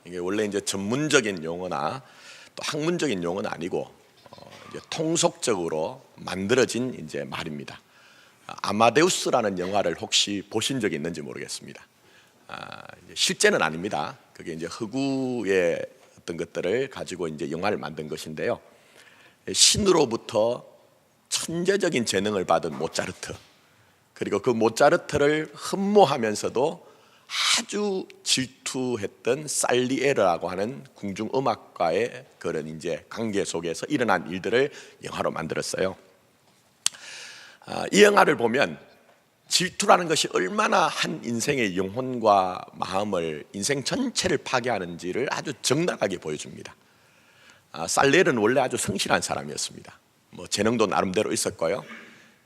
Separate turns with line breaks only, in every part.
이게 원래 이제 전문적인 용어나 또 학문적인 용어는 아니고 이제 통속적으로 만들어진 이제 말입니다. 아마데우스라는 영화를 혹시 보신 적이 있는지 모르겠습니다. 실제는 아닙니다. 그게 이제 허구의 어떤 것들을 가지고 이제 영화를 만든 것인데요. 신으로부터 천재적인 재능을 받은 모차르트, 그리고 그 모차르트를 흠모하면서도 아주 질투했던 살리에르라고 하는 궁중음악가의 그런 이제 관계 속에서 일어난 일들을 영화로 만들었어요. 이 영화를 보면 질투라는 것이 얼마나 한 인생의 영혼과 마음을, 인생 전체를 파괴하는지를 아주 적나라하게 보여줍니다. 살리에르는 원래 아주 성실한 사람이었습니다. 뭐 재능도 나름대로 있었고요.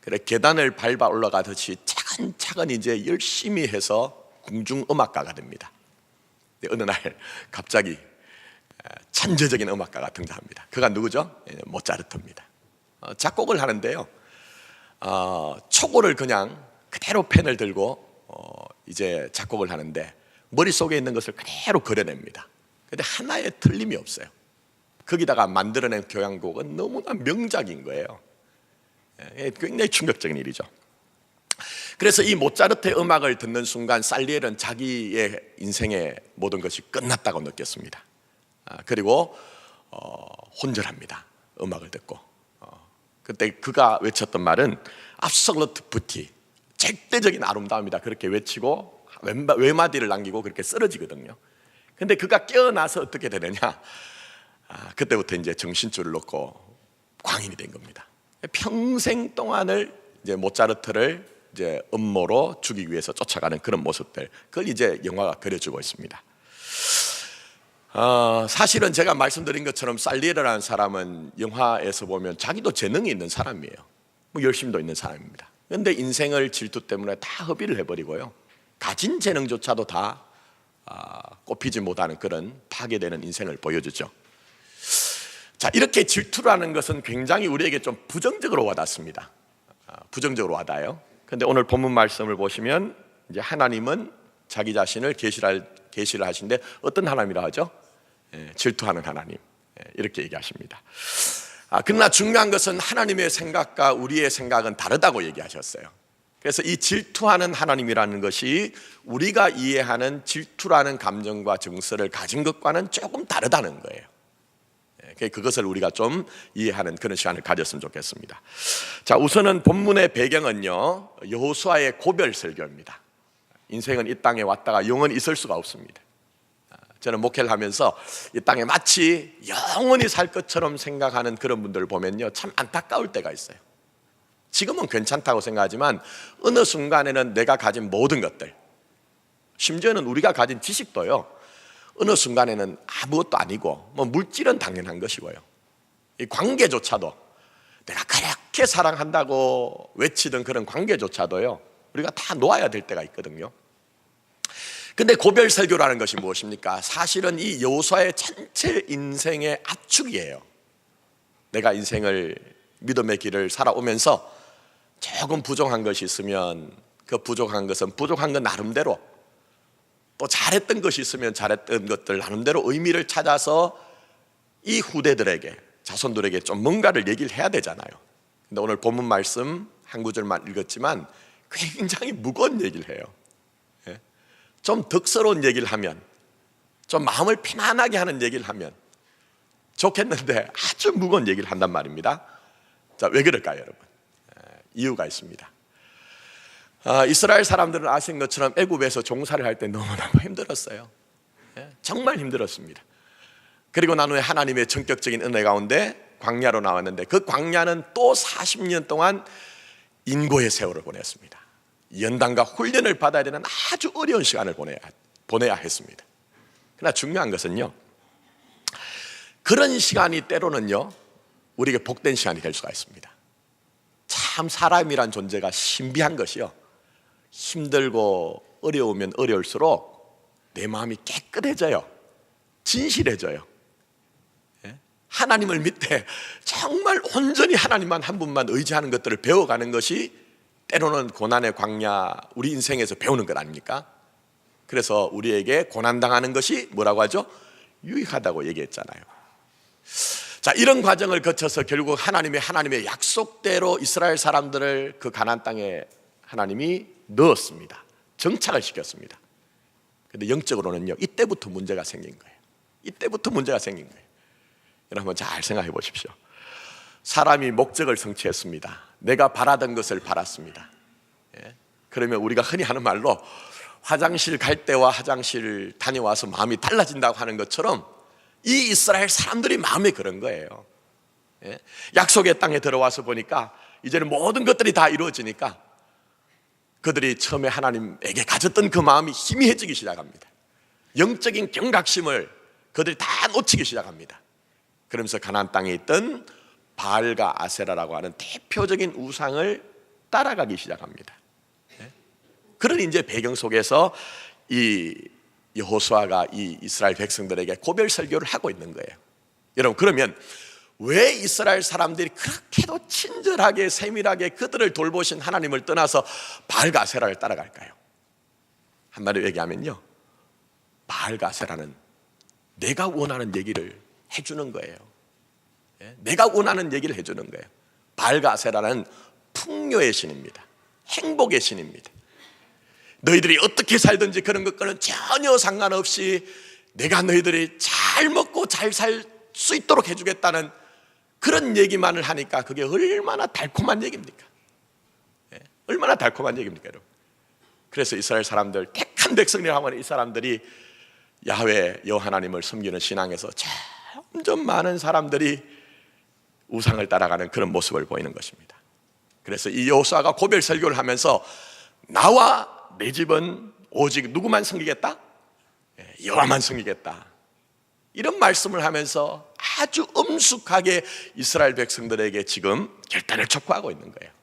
그래 계단을 밟아 올라가듯이 차근차근 이제 열심히 해서 궁중음악가가 됩니다. 어느 날 갑자기 천재적인 음악가가 등장합니다. 그가 누구죠? 모차르트입니다. 작곡을 하는데요, 초고를 그냥 그대로 펜을 들고 이제 작곡을 하는데 머릿속에 있는 것을 그대로 그려냅니다. 근데 하나의 틀림이 없어요. 거기다가 만들어낸 교향곡은 너무나 명작인 거예요. 굉장히 충격적인 일이죠. 그래서 이 모차르트의 음악을 듣는 순간 살리에르는 자기의 인생의 모든 것이 끝났다고 느꼈습니다. 그리고 혼절합니다. 음악을 듣고. 그때 그가 외쳤던 말은 압솔루트 뷰티, 절대적인 아름다움이다, 그렇게 외치고 외마디를 남기고 그렇게 쓰러지거든요. 근데 그가 깨어나서 어떻게 되느냐, 그때부터 이제 정신줄을 놓고 광인이 된 겁니다. 평생 동안을 이제 모차르트를 이제 음모로 죽이기 위해서 쫓아가는 그런 모습들, 그걸 이제 영화가 그려주고 있습니다. 사실은 제가 말씀드린 것처럼 살리에르라는 사람은 영화에서 보면 자기도 재능이 있는 사람이에요. 뭐 열심도 있는 사람입니다. 그런데 인생을 질투 때문에 다 허비를 해버리고요, 가진 재능조차도 다 꼽히지 못하는 그런 파괴되는 인생을 보여주죠. 자, 이렇게 질투라는 것은 굉장히 우리에게 좀 부정적으로 와닿습니다. 부정적으로 와닿아요. 그런데 오늘 본문 말씀을 보시면 이제 하나님은 자기 자신을 계시를 하시는데 어떤 하나님이라 하죠? 질투하는 하나님, 이렇게 얘기하십니다. 그러나 중요한 것은 하나님의 생각과 우리의 생각은 다르다고 얘기하셨어요. 그래서 이 질투하는 하나님이라는 것이 우리가 이해하는 질투라는 감정과 정서를 가진 것과는 조금 다르다는 거예요. 그것을 우리가 좀 이해하는 그런 시간을 가졌으면 좋겠습니다. 자, 우선은 본문의 배경은요, 여호수아의 고별 설교입니다. 인생은 이 땅에 왔다가 영원히 있을 수가 없습니다. 저는 목회를 하면서 이 땅에 마치 영원히 살 것처럼 생각하는 그런 분들을 보면요, 참 안타까울 때가 있어요. 지금은 괜찮다고 생각하지만 어느 순간에는 내가 가진 모든 것들, 심지어는 우리가 가진 지식도요, 어느 순간에는 아무것도 아니고, 뭐 물질은 당연한 것이고요, 이 관계조차도 내가 그렇게 사랑한다고 외치던 그런 관계조차도요, 우리가 다 놓아야 될 때가 있거든요. 근데 고별 설교라는 것이 무엇입니까? 사실은 이 여호수아의 전체 인생의 압축이에요. 내가 인생을, 믿음의 길을 살아오면서 조금 부족한 것이 있으면 그 부족한 것은 부족한 것 나름대로, 또 잘했던 것이 있으면 잘했던 것들 나름대로 의미를 찾아서 이 후대들에게, 자손들에게 좀 뭔가를 얘기를 해야 되잖아요. 근데 오늘 본문 말씀 한 구절만 읽었지만 굉장히 무거운 얘기를 해요. 좀 덕스러운 얘기를 하면, 좀 마음을 편안하게 하는 얘기를 하면 좋겠는데 아주 무거운 얘기를 한단 말입니다. 자, 왜 그럴까요, 여러분? 이유가 있습니다. 이스라엘 사람들은 아시는 것처럼 애굽에서 종살이를 할 때 너무너무 힘들었어요. 정말 힘들었습니다. 그리고 난 후에 하나님의 전격적인 은혜 가운데 광야로 나왔는데, 그 광야는 또 40년 동안 인고의 세월을 보냈습니다. 연단과 훈련을 받아야 되는 아주 어려운 시간을 보내야 했습니다. 그러나 중요한 것은요, 그런 시간이 때로는요, 우리에게 복된 시간이 될 수가 있습니다. 참 사람이란 존재가 신비한 것이요, 힘들고 어려우면 어려울수록 내 마음이 깨끗해져요. 진실해져요. 하나님을 믿되 정말 온전히 하나님만 한 분만 의지하는 것들을 배워가는 것이 때로는 고난의 광야, 우리 인생에서 배우는 것 아닙니까? 그래서 우리에게 고난당하는 것이 뭐라고 하죠? 유익하다고 얘기했잖아요. 자, 이런 과정을 거쳐서 결국 하나님의 약속대로 이스라엘 사람들을 그 가나안 땅에 하나님이 넣었습니다. 정착을 시켰습니다. 근데 영적으로는요, 이때부터 문제가 생긴 거예요. 이때부터 문제가 생긴 거예요. 여러분 한번 잘 생각해 보십시오. 사람이 목적을 성취했습니다. 내가 바라던 것을 바랐습니다. 그러면 우리가 흔히 하는 말로 화장실 갈 때와 화장실 다녀와서 마음이 달라진다고 하는 것처럼 이 이스라엘 사람들이 마음이 그런 거예요. 약속의 땅에 들어와서 보니까 이제는 모든 것들이 다 이루어지니까 그들이 처음에 하나님에게 가졌던 그 마음이 희미해지기 시작합니다. 영적인 경각심을 그들이 다 놓치기 시작합니다. 그러면서 가나안 땅에 있던 바알과 아세라라고 하는 대표적인 우상을 따라가기 시작합니다. 그런 이제 배경 속에서 이 여호수아가 이 이스라엘 백성들에게 고별 설교를 하고 있는 거예요. 여러분, 그러면 왜 이스라엘 사람들이 그렇게도 친절하게 세밀하게 그들을 돌보신 하나님을 떠나서 바알과 아세라를 따라갈까요? 한마디로 얘기하면요, 바알과 아세라는 내가 원하는 얘기를 해주는 거예요. 내가 원하는 얘기를 해주는 거예요. 바알과 아세라는 풍요의 신입니다. 행복의 신입니다. 너희들이 어떻게 살든지 그런 것과는 전혀 상관없이 내가 너희들이 잘 먹고 잘 살 수 있도록 해주겠다는 그런 얘기만을 하니까 그게 얼마나 달콤한 얘기입니까? 얼마나 달콤한 얘기입니까, 여러분? 그래서 이스라엘 사람들, 택한 백성이라고 하는 이 사람들이 야훼 여호와 하나님을 섬기는 신앙에서 점점 많은 사람들이 우상을 따라가는 그런 모습을 보이는 것입니다. 그래서 이 여호수아가 고별 설교를 하면서 나와 내 집은 오직 누구만 섬기겠다? 여호와만 섬기겠다. 이런 말씀을 하면서 아주 엄숙하게 이스라엘 백성들에게 지금 결단을 촉구하고 있는 거예요.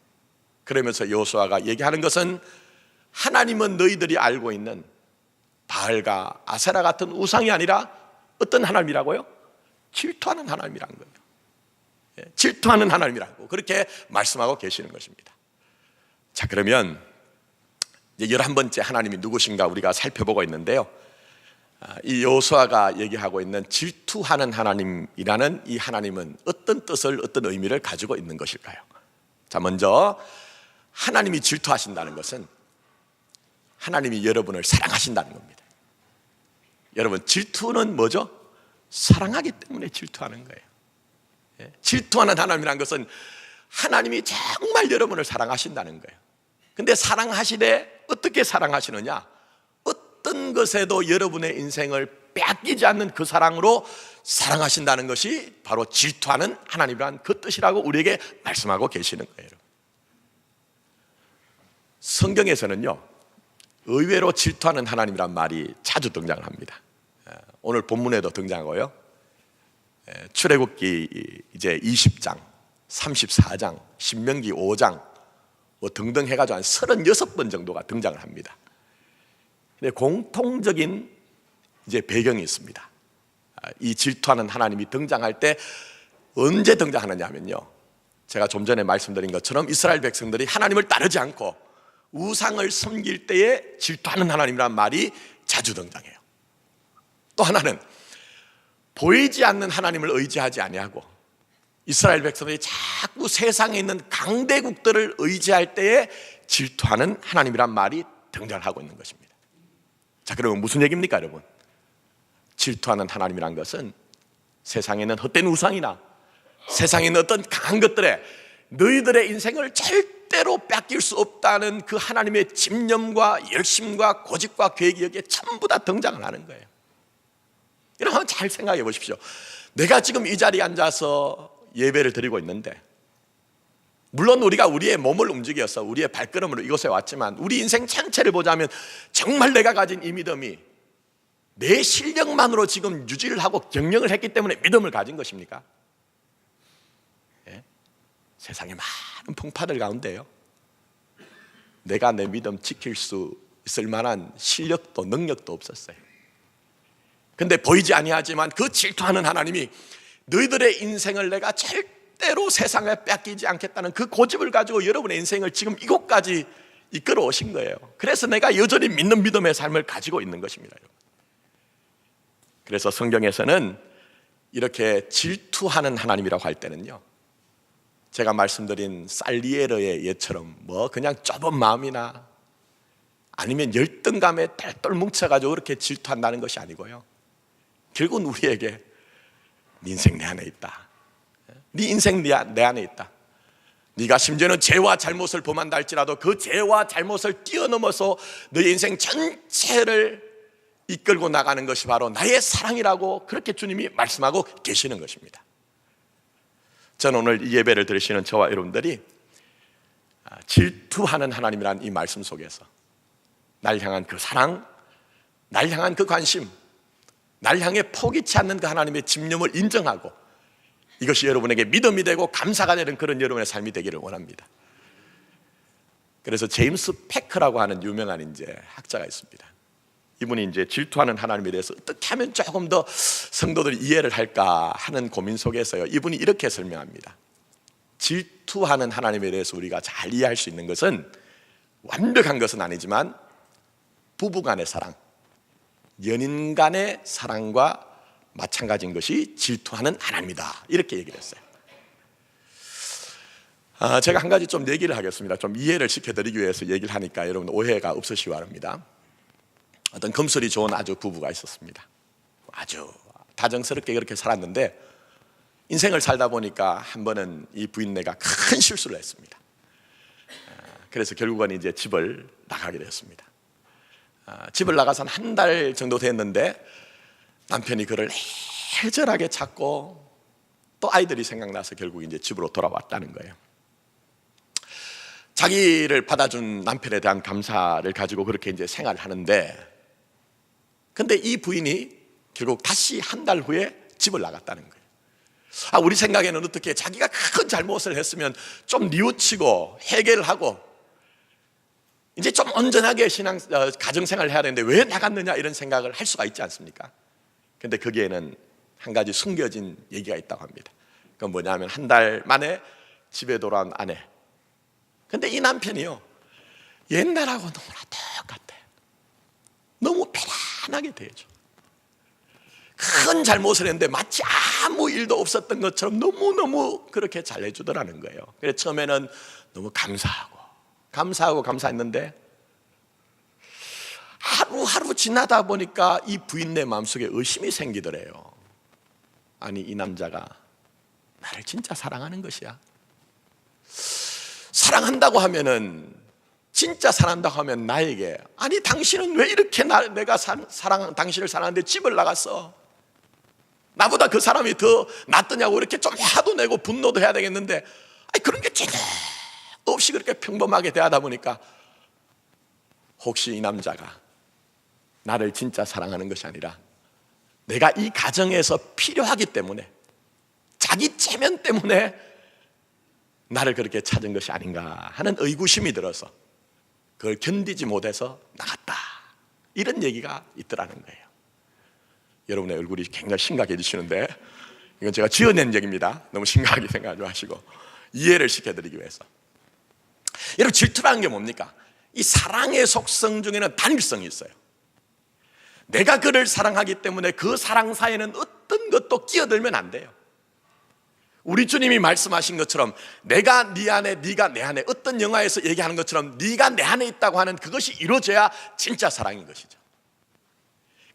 그러면서 여호수아가 얘기하는 것은 하나님은 너희들이 알고 있는 바알과 아세라 같은 우상이 아니라 어떤 하나님이라고요? 질투하는 하나님이라는 거예요. 질투하는 하나님이라고 그렇게 말씀하고 계시는 것입니다. 자, 그러면 이제 11번째 하나님이 누구신가 우리가 살펴보고 있는데요, 이 여호수아가 얘기하고 있는 질투하는 하나님이라는 이 하나님은 어떤 뜻을, 어떤 의미를 가지고 있는 것일까요? 자, 먼저 하나님이 질투하신다는 것은 하나님이 여러분을 사랑하신다는 겁니다. 여러분, 질투는 뭐죠? 사랑하기 때문에 질투하는 거예요. 질투하는 하나님이라는 것은 하나님이 정말 여러분을 사랑하신다는 거예요. 근데 사랑하시되 어떻게 사랑하시느냐? 어떤 것에도 여러분의 인생을 빼앗기지 않는 그 사랑으로 사랑하신다는 것이 바로 질투하는 하나님이라는 그 뜻이라고 우리에게 말씀하고 계시는 거예요. 성경에서는요, 의외로 질투하는 하나님이란 말이 자주 등장을 합니다. 오늘 본문에도 등장하고요, 출애굽기 이제 20장, 34장, 신명기 5장 뭐 등등 해가지고 한 36번 정도가 등장을 합니다. 근데 공통적인 이제 배경이 있습니다. 이 질투하는 하나님이 등장할 때 언제 등장하느냐 하면요, 제가 좀 전에 말씀드린 것처럼 이스라엘 백성들이 하나님을 따르지 않고 우상을 섬길 때에 질투하는 하나님이라는 말이 자주 등장해요. 또 하나는 보이지 않는 하나님을 의지하지 아니하고 이스라엘 백성들이 자꾸 세상에 있는 강대국들을 의지할 때에 질투하는 하나님이란 말이 등장을 하고 있는 것입니다. 자, 그러면 무슨 얘기입니까, 여러분? 질투하는 하나님이란 것은 세상에 있는 헛된 우상이나 세상에 있는 어떤 강한 것들에 너희들의 인생을 절대로 뺏길 수 없다는 그 하나님의 집념과 열심과 고집과 계획이 여기에 전부 다 등장을 하는 거예요. 여러분 잘 생각해 보십시오. 내가 지금 이 자리에 앉아서 예배를 드리고 있는데, 물론 우리가 우리의 몸을 움직여서 우리의 발걸음으로 이곳에 왔지만 우리 인생 전체를 보자면 정말 내가 가진 이 믿음이 내 실력만으로 지금 유지를 하고 경영을 했기 때문에 믿음을 가진 것입니까? 세상에 많은 풍파들 가운데요, 내가 내 믿음 지킬 수 있을 만한 실력도 능력도 없었어요. 근데 보이지 아니하지만 그 질투하는 하나님이 너희들의 인생을 내가 절대로 세상에 뺏기지 않겠다는 그 고집을 가지고 여러분의 인생을 지금 이곳까지 이끌어 오신 거예요. 그래서 내가 여전히 믿는 믿음의 삶을 가지고 있는 것입니다. 그래서 성경에서는 이렇게 질투하는 하나님이라고 할 때는요, 제가 말씀드린 살리에르의 예처럼 뭐 그냥 좁은 마음이나 아니면 열등감에 똘똘 뭉쳐가지고 그렇게 질투한다는 것이 아니고요, 결국은 우리에게 네 인생 내 안에 있다, 네 인생 내 안에 있다, 네가 심지어는 죄와 잘못을 범한다 할지라도 그 죄와 잘못을 뛰어넘어서 너의 인생 전체를 이끌고 나가는 것이 바로 나의 사랑이라고 그렇게 주님이 말씀하고 계시는 것입니다. 저는 오늘 이 예배를 들으시는 저와 여러분들이 질투하는 하나님이라는 이 말씀 속에서 날 향한 그 사랑, 날 향한 그 관심, 날 향해 포기치 않는 그 하나님의 집념을 인정하고 이것이 여러분에게 믿음이 되고 감사가 되는 그런 여러분의 삶이 되기를 원합니다. 그래서 제임스 패커라고 하는 유명한 이제 학자가 있습니다. 이분이 이제 질투하는 하나님에 대해서 어떻게 하면 조금 더 성도들이 이해를 할까 하는 고민 속에서요, 이분이 이렇게 설명합니다. 질투하는 하나님에 대해서 우리가 잘 이해할 수 있는 것은 완벽한 것은 아니지만 부부 간의 사랑, 연인 간의 사랑과 마찬가지인 것이 질투하는 하나님이다, 이렇게 얘기를 했어요. 제가 한 가지 좀 얘기를 하겠습니다. 좀 이해를 시켜드리기 위해서 얘기를 하니까 여러분 오해가 없으시기 바랍니다. 어떤 금슬이 좋은 아주 부부가 있었습니다. 아주 다정스럽게 그렇게 살았는데 인생을 살다 보니까 한 번은 이 부인네가 큰 실수를 했습니다. 그래서 결국은 이제 집을 나가게 되었습니다. 집을 나가서 한 달 정도 됐는데 남편이 그를 애절하게 찾고 또 아이들이 생각나서 결국 이제 집으로 돌아왔다는 거예요. 자기를 받아준 남편에 대한 감사를 가지고 그렇게 이제 생활을 하는데, 근데 이 부인이 결국 다시 한 달 후에 집을 나갔다는 거예요. 우리 생각에는 어떻게 자기가 큰 잘못을 했으면 좀 뉘우치고 해결을 하고 이제 좀 온전하게 가정생활을 해야 되는데 왜 나갔느냐 이런 생각을 할 수가 있지 않습니까? 근데 거기에는 한 가지 숨겨진 얘기가 있다고 합니다. 그건 뭐냐면 한 달 만에 집에 돌아온 아내. 근데 이 남편이요, 옛날하고 너무나 똑같아. 너무 편안하게 대해줘. 큰 잘못을 했는데 마치 아무 일도 없었던 것처럼 너무너무 그렇게 잘해주더라는 거예요. 그래서 처음에는 너무 감사했는데 하루하루 지나다 보니까 이 부인네 마음속에 의심이 생기더래요. 아니, 이 남자가 나를 진짜 사랑하는 것이야? 사랑한다고 하면은, 진짜 사랑한다고 하면 나에게, 아니 당신은 왜 이렇게 내가 당신을 사랑하는데 집을 나갔어? 나보다 그 사람이 더 낫더냐고 이렇게 좀 화도 내고 분노도 해야 되겠는데, 아니 그런 게 전혀 없이 그렇게 평범하게 대하다 보니까 혹시 이 남자가 나를 진짜 사랑하는 것이 아니라 내가 이 가정에서 필요하기 때문에, 자기 체면 때문에 나를 그렇게 찾은 것이 아닌가 하는 의구심이 들어서 그걸 견디지 못해서 나갔다, 이런 얘기가 있더라는 거예요. 여러분의 얼굴이 굉장히 심각해지시는데 이건 제가 지어낸 얘기입니다. 너무 심각하게 생각하지 마시고 이해를 시켜드리기 위해서. 여러분, 질투라는 게 뭡니까? 이 사랑의 속성 중에는 단일성이 있어요. 내가 그를 사랑하기 때문에 그 사랑 사이에는 어떤 것도 끼어들면 안 돼요. 우리 주님이 말씀하신 것처럼 내가 네 안에, 네가 내 안에, 어떤 영화에서 얘기하는 것처럼 네가 내 안에 있다고 하는 그것이 이루어져야 진짜 사랑인 것이죠.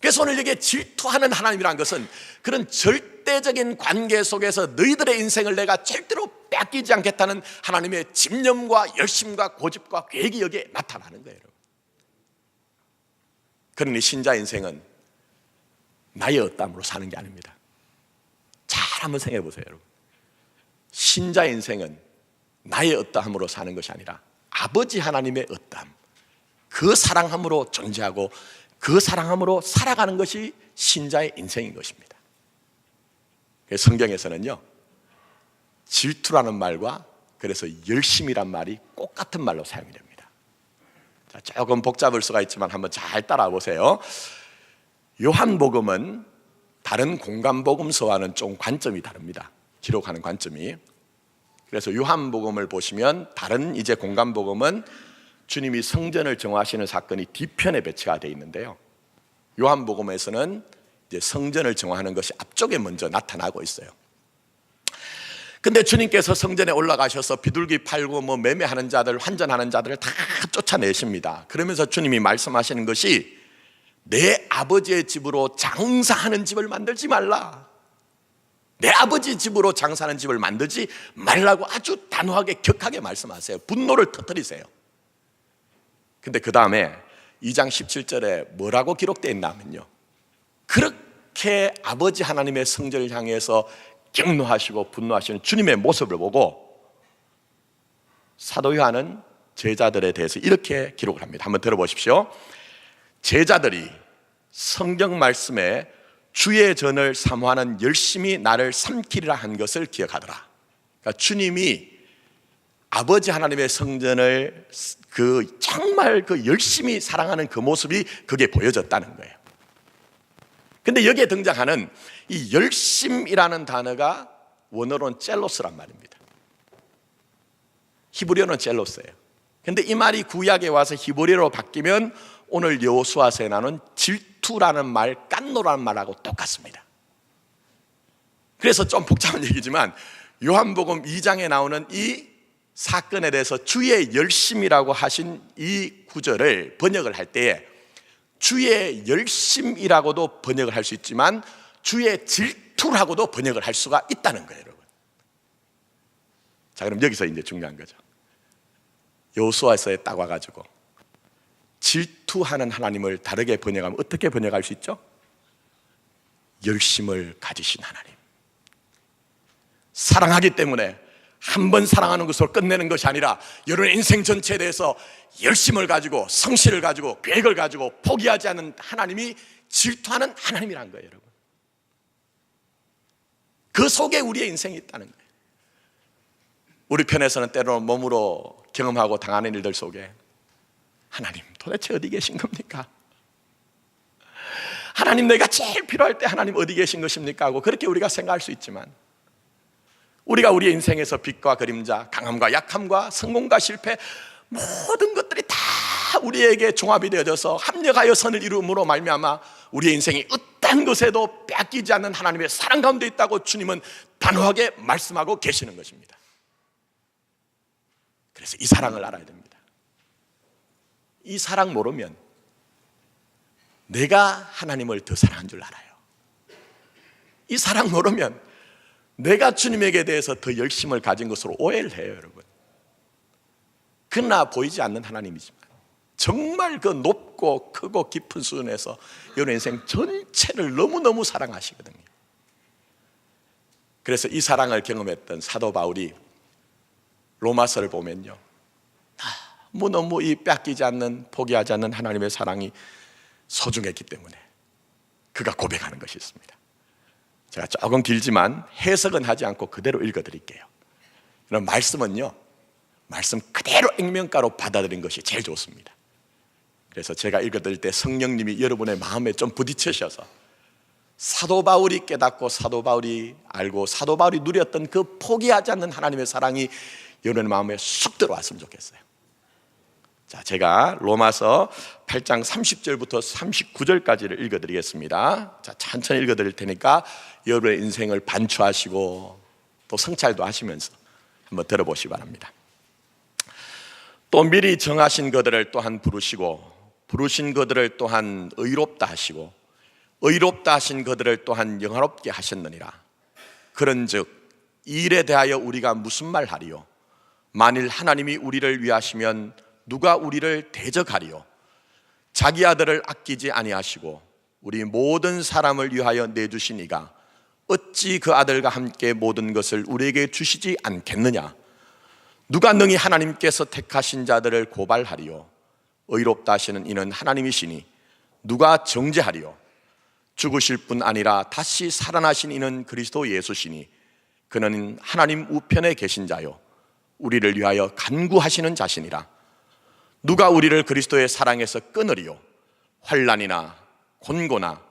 그래서 오늘 여기에 질투하는 하나님이라는 것은 그런 절대적인 관계 속에서 너희들의 인생을 내가 절대로 뺏기지 않겠다는 하나님의 집념과 열심과 고집과 계획이 여기에 나타나는 거예요. 그러니 신자 인생은 나의 어담으로 사는 게 아닙니다. 잘 한번 생각해 보세요, 여러분. 신자 인생은 나의 어떠함으로 사는 것이 아니라 아버지 하나님의 어떠함, 그 사랑함으로 존재하고 그 사랑함으로 살아가는 것이 신자의 인생인 것입니다. 성경에서는요, 질투라는 말과 그래서 열심이란 말이 꼭 같은 말로 사용이 됩니다. 자, 조금 복잡할 수가 있지만 한번 잘 따라와 보세요. 요한복음은 다른 공간복음서와는 좀 관점이 다릅니다. 기록하는 관점이. 그래서 요한복음을 보시면 다른 이제 공간복음은 주님이 성전을 정화하시는 사건이 뒤편에 배치가 되어 있는데요, 요한복음에서는 이제 성전을 정화하는 것이 앞쪽에 먼저 나타나고 있어요. 근데 주님께서 성전에 올라가셔서 비둘기 팔고 매매하는 자들, 환전하는 자들을 다 쫓아내십니다. 그러면서 주님이 말씀하시는 것이 내 아버지의 집으로 장사하는 집을 만들지 말라, 내 아버지 집으로 장사하는 집을 만들지 말라고 아주 단호하게 격하게 말씀하세요. 분노를 터뜨리세요. 근데 그 다음에 2장 17절에 뭐라고 기록되어 있냐면요, 그렇게 아버지 하나님의 성전을 향해서 경노하시고 분노하시는 주님의 모습을 보고 사도 요한은 제자들에 대해서 이렇게 기록을 합니다. 한번 들어보십시오. 제자들이 성경 말씀에 주의 전을 사모하는 열심히 나를 삼키리라 한 것을 기억하더라. 그러니까 주님이 아버지 하나님의 성전을 정말 열심히 사랑하는 그 모습이 그게 보여졌다는 거예요. 근데 여기에 등장하는 이 열심이라는 단어가 원어로는 젤로스란 말입니다. 히브리어는 젤로스예요. 근데 이 말이 구약에 와서 히브리어로 바뀌면 오늘 여호수아서에 나오는 질투라는 말, 깐노라는 말하고 똑같습니다. 그래서 좀 복잡한 얘기지만 요한복음 2장에 나오는 이 사건에 대해서 주의 열심이라고 하신 이 구절을 번역을 할 때에 주의 열심이라고도 번역을 할 수 있지만 주의 질투라고도 번역을 할 수가 있다는 거예요, 여러분. 자, 그럼 여기서 이제 중요한 거죠. 여호수아서에 딱 와가지고 질투하는 하나님을 다르게 번역하면 어떻게 번역할 수 있죠? 열심을 가지신 하나님. 사랑하기 때문에 한 번 사랑하는 것으로 끝내는 것이 아니라 여러분의 인생 전체에 대해서 열심을 가지고 성실을 가지고 계획을 가지고 포기하지 않는 하나님이 질투하는 하나님이란 거예요, 여러분. 그 속에 우리의 인생이 있다는 거예요. 우리 편에서는 때로는 몸으로 경험하고 당하는 일들 속에 하나님 도대체 어디 계신 겁니까? 하나님 내가 제일 필요할 때 하나님 어디 계신 것입니까? 하고 그렇게 우리가 생각할 수 있지만 우리가 우리의 인생에서 빛과 그림자, 강함과 약함과 성공과 실패 모든 것들이 다 우리에게 종합이 되어져서 합력하여 선을 이루므로 말미암아 우리의 인생이 어떤 것에도 뺏기지 않는 하나님의 사랑 가운데 있다고 주님은 단호하게 말씀하고 계시는 것입니다. 그래서 이 사랑을 알아야 됩니다. 이 사랑 모르면 내가 하나님을 더 사랑한 줄 알아요. 이 사랑 모르면 내가 주님에게 대해서 더 열심을 가진 것으로 오해를 해요, 여러분. 그러나 보이지 않는 하나님이지만 정말 그 높고 크고 깊은 수준에서 여러분 인생 전체를 너무너무 사랑하시거든요. 그래서 이 사랑을 경험했던 사도 바울이 로마서를 보면요, 너무 이 뺏기지 않는, 포기하지 않는 하나님의 사랑이 소중했기 때문에 그가 고백하는 것이 있습니다. 제가 조금 길지만 해석은 하지 않고 그대로 읽어드릴게요. 그럼 말씀은요, 말씀 그대로 액면가로 받아들인 것이 제일 좋습니다. 그래서 제가 읽어드릴 때 성령님이 여러분의 마음에 좀 부딪히셔서 사도 바울이 깨닫고 사도 바울이 알고 사도 바울이 누렸던 그 포기하지 않는 하나님의 사랑이 여러분의 마음에 쑥 들어왔으면 좋겠어요. 자, 제가 로마서 8장 30절부터 39절까지를 읽어드리겠습니다. 자, 천천히 읽어드릴 테니까 여러분의 인생을 반추하시고 또 성찰도 하시면서 한번 들어보시기 바랍니다. 또 미리 정하신 것들을 또한 부르시고 부르신 것들을 또한 의롭다 하시고 의롭다 하신 것들을 또한 영화롭게 하셨느니라. 그런즉 이 일에 대하여 우리가 무슨 말하리요? 만일 하나님이 우리를 위하시면 누가 우리를 대적하리요? 자기 아들을 아끼지 아니하시고 우리 모든 사람을 위하여 내주신 이가 어찌 그 아들과 함께 모든 것을 우리에게 주시지 않겠느냐? 누가 능히 하나님께서 택하신 자들을 고발하리요? 의롭다 하시는 이는 하나님이시니 누가 정죄하리요? 죽으실 뿐 아니라 다시 살아나신 이는 그리스도 예수시니 그는 하나님 우편에 계신 자요 우리를 위하여 간구하시는 자시니라. 누가 우리를 그리스도의 사랑에서 끊으리요? 환난이나 곤고나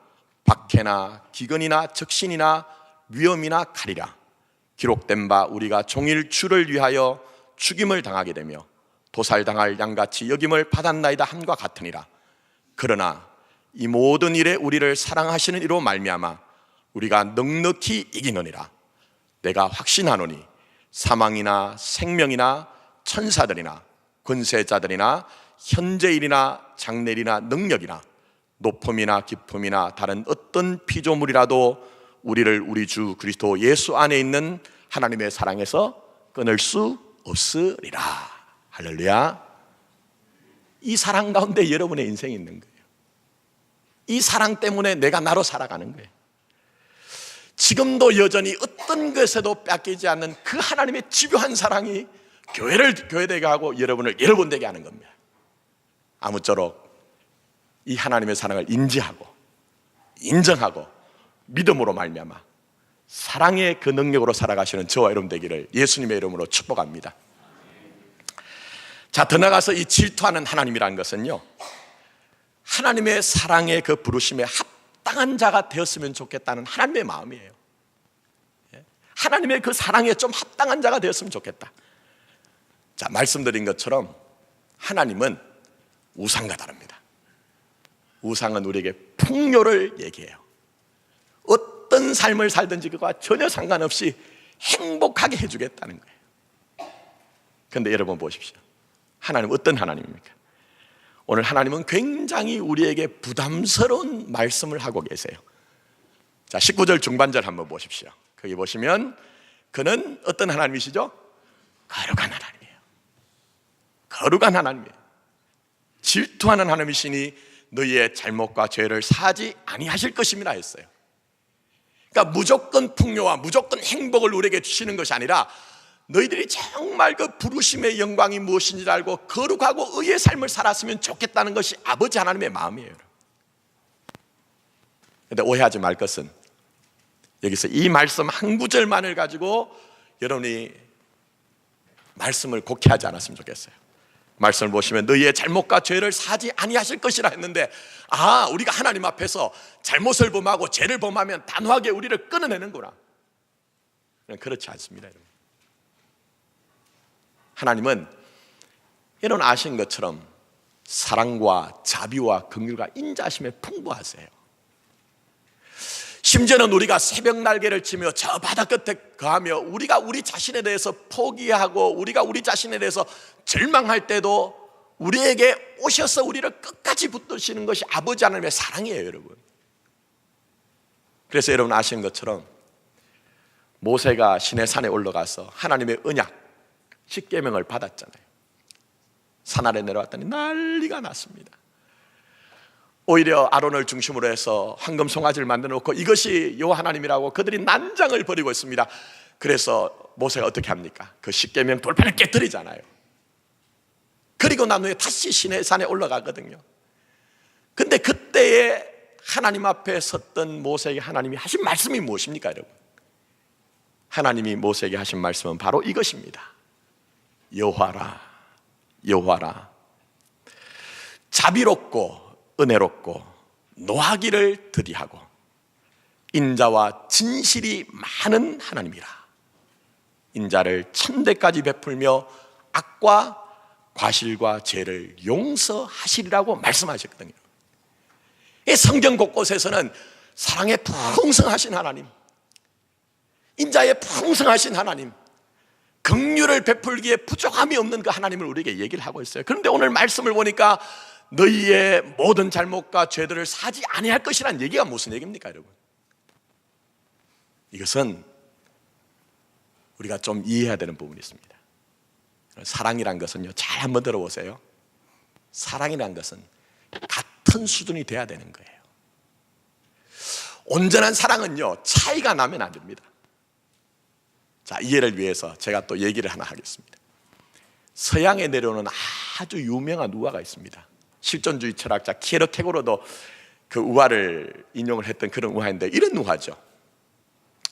박해나 기근이나 적신이나 위험이나 칼이라. 기록된 바 우리가 종일 주를 위하여 죽임을 당하게 되며 도살당할 양같이 여김을 받았나이다 함과 같으니라. 그러나 이 모든 일에 우리를 사랑하시는 이로 말미암아 우리가 넉넉히 이기느니라. 내가 확신하노니 사망이나 생명이나 천사들이나 권세자들이나 현재일이나 장래일이나 능력이나 높음이나 깊음이나 다른 어떤 피조물이라도 우리를 우리 주 그리스도 예수 안에 있는 하나님의 사랑에서 끊을 수 없으리라. 할렐루야. 이 사랑 가운데 여러분의 인생이 있는 거예요. 이 사랑 때문에 내가 나로 살아가는 거예요. 지금도 여전히 어떤 것에도 뺏기지 않는 그 하나님의 집요한 사랑이 교회를 교회되게 하고 여러분을 여러분 되게 하는 겁니다. 아무쪼록 이 하나님의 사랑을 인지하고 인정하고 믿음으로 말미암아 사랑의 그 능력으로 살아가시는 저와 여러분 되기를 예수님의 이름으로 축복합니다. 자, 더 나가서 이 질투하는 하나님이라는 것은요, 하나님의 사랑의 그 부르심에 합당한 자가 되었으면 좋겠다는 하나님의 마음이에요. 하나님의 그 사랑에 좀 합당한 자가 되었으면 좋겠다. 자, 말씀드린 것처럼 하나님은 우상과 다릅니다. 우상은 우리에게 풍요를 얘기해요. 어떤 삶을 살든지 그거와 전혀 상관없이 행복하게 해주겠다는 거예요. 그런데 여러분 보십시오. 하나님은 어떤 하나님입니까? 오늘 하나님은 굉장히 우리에게 부담스러운 말씀을 하고 계세요. 자, 19절 중반절 한번 보십시오. 거기 보시면 그는 어떤 하나님이시죠? 거룩한 하나님이에요. 거룩한 하나님이에요. 질투하는 하나님이시니 너희의 잘못과 죄를 사하지 아니하실 것임이라 했어요. 그러니까 무조건 풍요와 무조건 행복을 우리에게 주시는 것이 아니라 너희들이 정말 그 부르심의 영광이 무엇인지 알고 거룩하고 의의 삶을 살았으면 좋겠다는 것이 아버지 하나님의 마음이에요. 그런데 오해하지 말 것은 여기서 이 말씀 한 구절만을 가지고 여러분이 말씀을 곡해하지 않았으면 좋겠어요. 말씀을 보시면 너희의 잘못과 죄를 사지 아니하실 것이라 했는데, 우리가 하나님 앞에서 잘못을 범하고 죄를 범하면 단호하게 우리를 끊어내는구나. 그렇지 않습니다. 여러분. 하나님은 여러분 아시는 것처럼 사랑과 자비와 긍휼과 인자하심에 풍부하세요. 심지어는 우리가 새벽 날개를 치며 저 바다 끝에 거하며 우리가 우리 자신에 대해서 포기하고 우리가 우리 자신에 대해서 절망할 때도 우리에게 오셔서 우리를 끝까지 붙드시는 것이 아버지 하나님의 사랑이에요, 여러분. 그래서 여러분 아시는 것처럼 모세가 시내산에 올라가서 하나님의 언약 십계명을 받았잖아요. 산 아래 내려왔더니 난리가 났습니다. 오히려 아론을 중심으로 해서 황금 송아지를 만들어 놓고 이것이 여호와 하나님이라고 그들이 난장을 벌이고 있습니다. 그래서 모세가 어떻게 합니까? 그 십계명 돌판을 깨뜨리잖아요. 그리고 난 후에 다시 시내산에 올라가거든요. 근데 그때에 하나님 앞에 섰던 모세에게 하나님이 하신 말씀이 무엇입니까, 여러분? 하나님이 모세에게 하신 말씀은 바로 이것입니다. 여호와라, 여호와라, 자비롭고 은혜롭고 노하기를 더디하고 인자와 진실이 많은 하나님이라. 인자를 천대까지 베풀며 악과 과실과 죄를 용서하시리라고 말씀하셨거든요. 이 성경 곳곳에서는 사랑에 풍성하신 하나님, 인자에 풍성하신 하나님, 긍휼을 베풀기에 부족함이 없는 그 하나님을 우리에게 얘기를 하고 있어요. 그런데 오늘 말씀을 보니까 너희의 모든 잘못과 죄들을 사지 아니할 것이라는 얘기가 무슨 얘기입니까, 여러분? 이것은 우리가 좀 이해해야 되는 부분이 있습니다. 사랑이란 것은요, 잘 한번 들어보세요. 사랑이란 것은 같은 수준이 돼야 되는 거예요. 온전한 사랑은요, 차이가 나면 안 됩니다. 자, 이해를 위해서 제가 또 얘기를 하나 하겠습니다. 서양에 내려오는 아주 유명한 우화가 있습니다. 실존주의 철학자 키에르케고르도 그 우화를 인용을 했던 그런 우화인데, 이런 우화죠.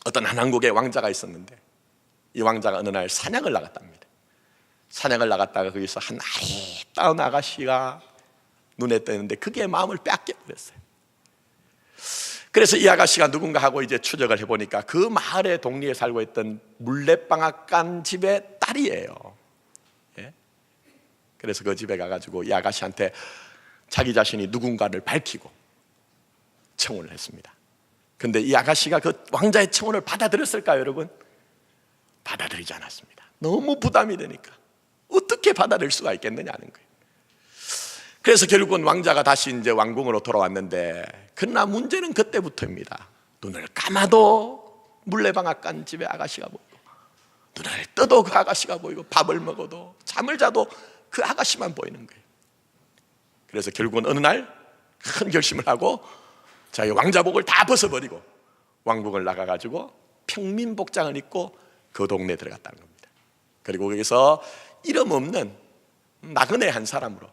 어떤 한국의 왕자가 있었는데 이 왕자가 어느 날 사냥을 나갔답니다. 사냥을 나갔다가 거기서 한 아리따운 아가씨가 눈에 띄는데 그게 마음을 뺏겨버렸어요. 그래서 이 아가씨가 누군가 하고 이제 추적을 해보니까 그 마을의 동리에 살고 있던 물레방앗간 집의 딸이에요. 예? 그래서 그 집에 가가지고 이 아가씨한테 자기 자신이 누군가를 밝히고 청혼을 했습니다. 근데 이 아가씨가 그 왕자의 청혼을 받아들였을까요, 여러분? 받아들이지 않았습니다. 너무 부담이 되니까 어떻게 받아들일 수가 있겠느냐는 거예요. 그래서 결국은 왕자가 다시 이제 왕궁으로 돌아왔는데, 그러나 문제는 그때부터입니다. 눈을 감아도 물레방앗간 집에 아가씨가 보이고, 눈을 떠도 그 아가씨가 보이고, 밥을 먹어도 잠을 자도 그 아가씨만 보이는 거예요. 그래서 결국은 어느 날 큰 결심을 하고 자기 왕자복을 다 벗어버리고 왕궁을 나가가지고 평민복장을 입고 그 동네에 들어갔다는 겁니다. 그리고 거기서 이름 없는 나그네 한 사람으로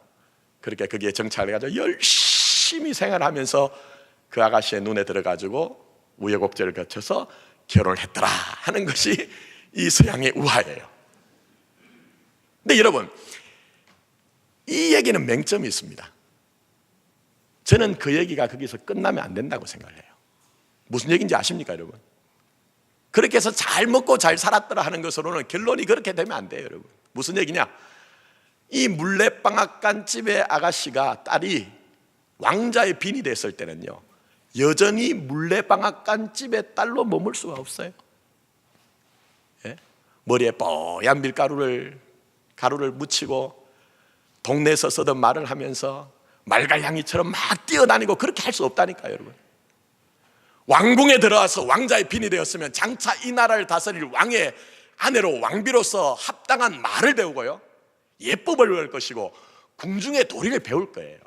그렇게 거기에 정착을 해가지고 열심히 생활하면서 그 아가씨의 눈에 들어가지고 우여곡절을 거쳐서 결혼을 했더라 하는 것이 이 서양의 우화예요. 근데 여러분, 이 얘기는 맹점이 있습니다. 저는 그 얘기가 거기서 끝나면 안 된다고 생각을 해요. 무슨 얘기인지 아십니까, 여러분? 그렇게 해서 잘 먹고 잘 살았더라 하는 것으로는 결론이 그렇게 되면 안 돼요, 여러분. 무슨 얘기냐? 이 물레방앗간 집의 아가씨가, 딸이 왕자의 빈이 됐을 때는요, 여전히 물레방앗간 집의 딸로 머물 수가 없어요. 예? 머리에 뽀얀 밀가루를 묻히고 동네에서 쓰던 말을 하면서 말갈량이처럼 막 뛰어다니고 그렇게 할 수 없다니까요, 여러분. 왕궁에 들어와서 왕자의 빈이 되었으면 장차 이 나라를 다스릴 왕의 아내로 왕비로서 합당한 말을 배우고요, 예법을 배울 것이고 궁중의 도리를 배울 거예요.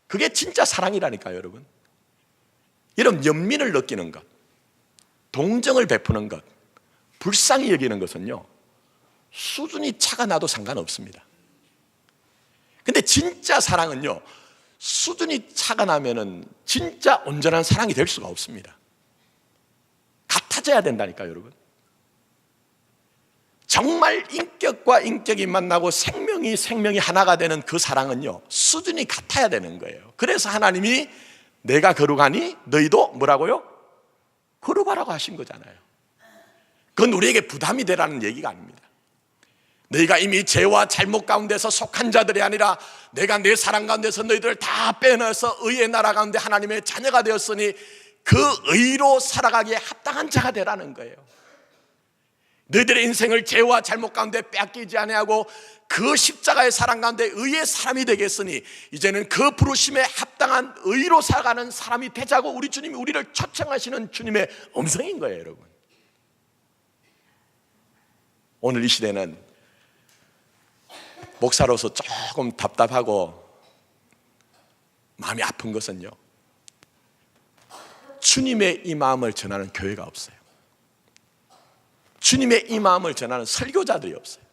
그게 진짜 사랑이라니까요, 여러분. 여러분, 연민을 느끼는 것, 동정을 베푸는 것, 불쌍히 여기는 것은요, 수준이 차가 나도 상관없습니다. 근데 진짜 사랑은요, 수준이 차가 나면은 진짜 온전한 사랑이 될 수가 없습니다. 같아져야 된다니까요, 여러분. 정말 인격과 인격이 만나고 생명이 하나가 되는 그 사랑은요, 수준이 같아야 되는 거예요. 그래서 하나님이 내가 거룩하니 너희도 뭐라고요? 거룩하라고 하신 거잖아요. 그건 우리에게 부담이 되라는 얘기가 아닙니다. 너희가 이미 죄와 잘못 가운데서 속한 자들이 아니라 내가 내 사랑 가운데서 너희들을 다 빼내서 의의 나라 가운데 하나님의 자녀가 되었으니 그 의로 살아가기에 합당한 자가 되라는 거예요. 너희들의 인생을 죄와 잘못 가운데 빼앗기지 아니하고 그 십자가의 사랑 가운데 의의 사람이 되겠으니 이제는 그 부르심에 합당한 의로 살아가는 사람이 되자고 우리 주님이 우리를 초청하시는 주님의 음성인 거예요, 여러분. 오늘 이 시대는 목사로서 조금 답답하고 마음이 아픈 것은요, 주님의 이 마음을 전하는 교회가 없어요. 주님의 이 마음을 전하는 설교자들이 없어요.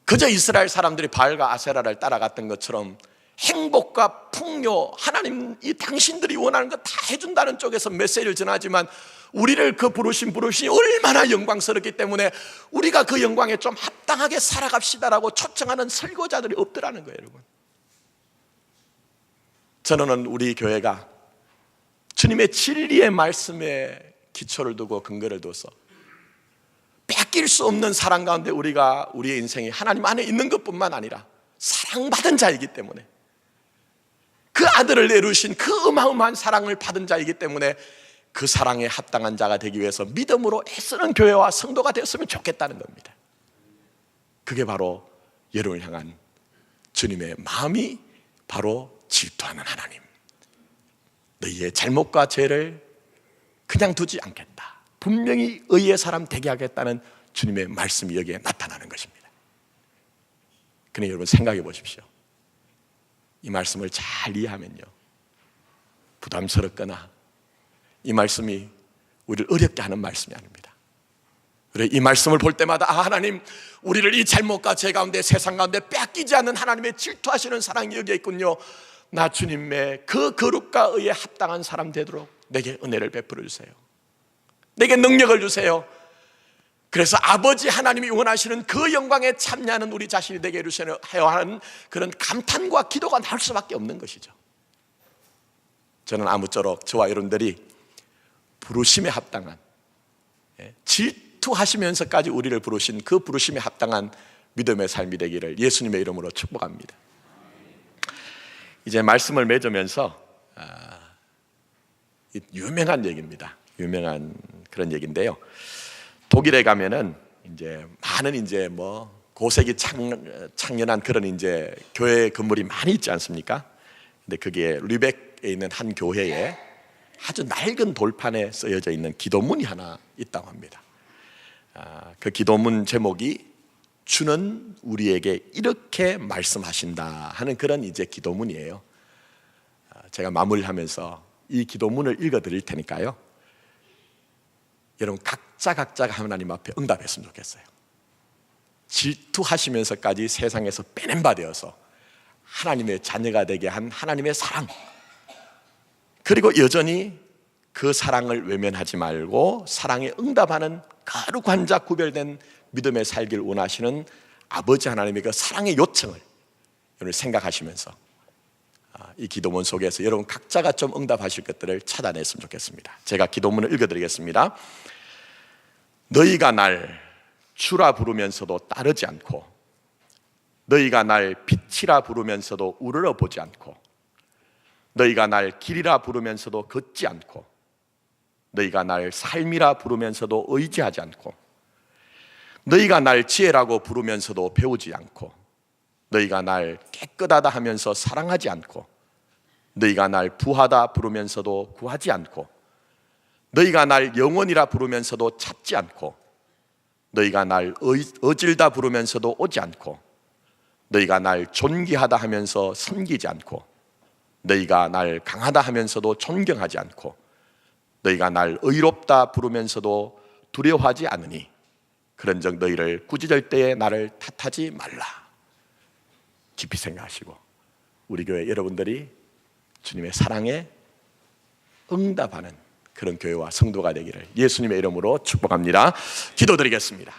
그저 이스라엘 사람들이 바알과 아세라를 따라갔던 것처럼 행복과 풍요, 하나님 이 당신들이 원하는 거 다 해준다는 쪽에서 메시지를 전하지만 우리를 그 부르심이 얼마나 영광스럽기 때문에 우리가 그 영광에 좀 합당하게 살아갑시다라고 초청하는 설교자들이 없더라는 거예요, 여러분. 저는 우리 교회가 주님의 진리의 말씀에 기초를 두고 근거를 둬서 뺏길 수 없는 사랑 가운데 우리가 우리의 인생이 하나님 안에 있는 것뿐만 아니라 사랑받은 자이기 때문에, 그 아들을 내루신 그 어마어마한 사랑을 받은 자이기 때문에 그 사랑에 합당한 자가 되기 위해서 믿음으로 애쓰는 교회와 성도가 되었으면 좋겠다는 겁니다. 그게 바로 여러분을 향한 주님의 마음이 바로 질투하는 하나님, 너희의 잘못과 죄를 그냥 두지 않겠다, 분명히 의의 사람 되게 하겠다는 주님의 말씀이 여기에 나타나는 것입니다. 그러니 여러분 생각해 보십시오. 이 말씀을 잘 이해하면요, 부담스럽거나 이 말씀이 우리를 어렵게 하는 말씀이 아닙니다. 그래, 이 말씀을 볼 때마다 하나님, 우리를 이 잘못과 죄 가운데 세상 가운데 뺏기지 않는 하나님의 질투하시는 사랑이 여기에 있군요. 나 주님의 그 거룩과 의에 합당한 사람 되도록 내게 은혜를 베풀어 주세요. 내게 능력을 주세요. 그래서 아버지 하나님이 원하시는 그 영광에 참여하는 우리 자신이 되게 해주셔야 하는 그런 감탄과 기도가 나올 수밖에 없는 것이죠. 저는 아무쪼록 저와 여러분들이 부르심에 합당한, 질투하시면서까지 우리를 부르신 그 부르심에 합당한 믿음의 삶이 되기를 예수님의 이름으로 축복합니다. 이제 말씀을 맺으면서 유명한 얘기입니다. 유명한 그런 얘기인데요. 독일에 가면은 이제 많은 이제 뭐 고색이 창연한 그런 이제 교회 건물이 많이 있지 않습니까? 근데 그게 르벡에 있는 한 교회에 아주 낡은 돌판에 쓰여져 있는 기도문이 하나 있다고 합니다. 그 기도문 제목이 주는 우리에게 이렇게 말씀하신다 하는 그런 이제 기도문이에요. 제가 마무리하면서 이 기도문을 읽어 드릴 테니까요. 여러분 각자가 하나님 앞에 응답했으면 좋겠어요. 질투하시면서까지 세상에서 빼낸 바 되어서 하나님의 자녀가 되게 한 하나님의 사랑, 그리고 여전히 그 사랑을 외면하지 말고 사랑에 응답하는 거룩한 자 구별된 믿음에 살길 원하시는 아버지 하나님의 그 사랑의 요청을 여러분 생각하시면서 이 기도문 속에서 여러분 각자가 좀 응답하실 것들을 찾아냈으면 좋겠습니다. 제가 기도문을 읽어드리겠습니다. 너희가 날 주라 부르면서도 따르지 않고, 너희가 날 빛이라 부르면서도 우러러 보지 않고, 너희가 날 길이라 부르면서도 걷지 않고, 너희가 날 삶이라 부르면서도 의지하지 않고, 너희가 날 지혜라고 부르면서도 배우지 않고, 너희가 날 깨끗하다 하면서 사랑하지 않고, 너희가 날 부하다 부르면서도 구하지 않고, 너희가 날 영원이라 부르면서도 찾지 않고, 너희가 날 어질다 부르면서도 오지 않고, 너희가 날 존귀하다 하면서 섬기지 않고, 너희가 날 강하다 하면서도 존경하지 않고, 너희가 날 의롭다 부르면서도 두려워하지 않으니 그런즉 너희를 꾸짖을 때에 나를 탓하지 말라. 깊이 생각하시고 우리 교회 여러분들이 주님의 사랑에 응답하는 그런 교회와 성도가 되기를 예수님의 이름으로 축복합니다. 기도드리겠습니다.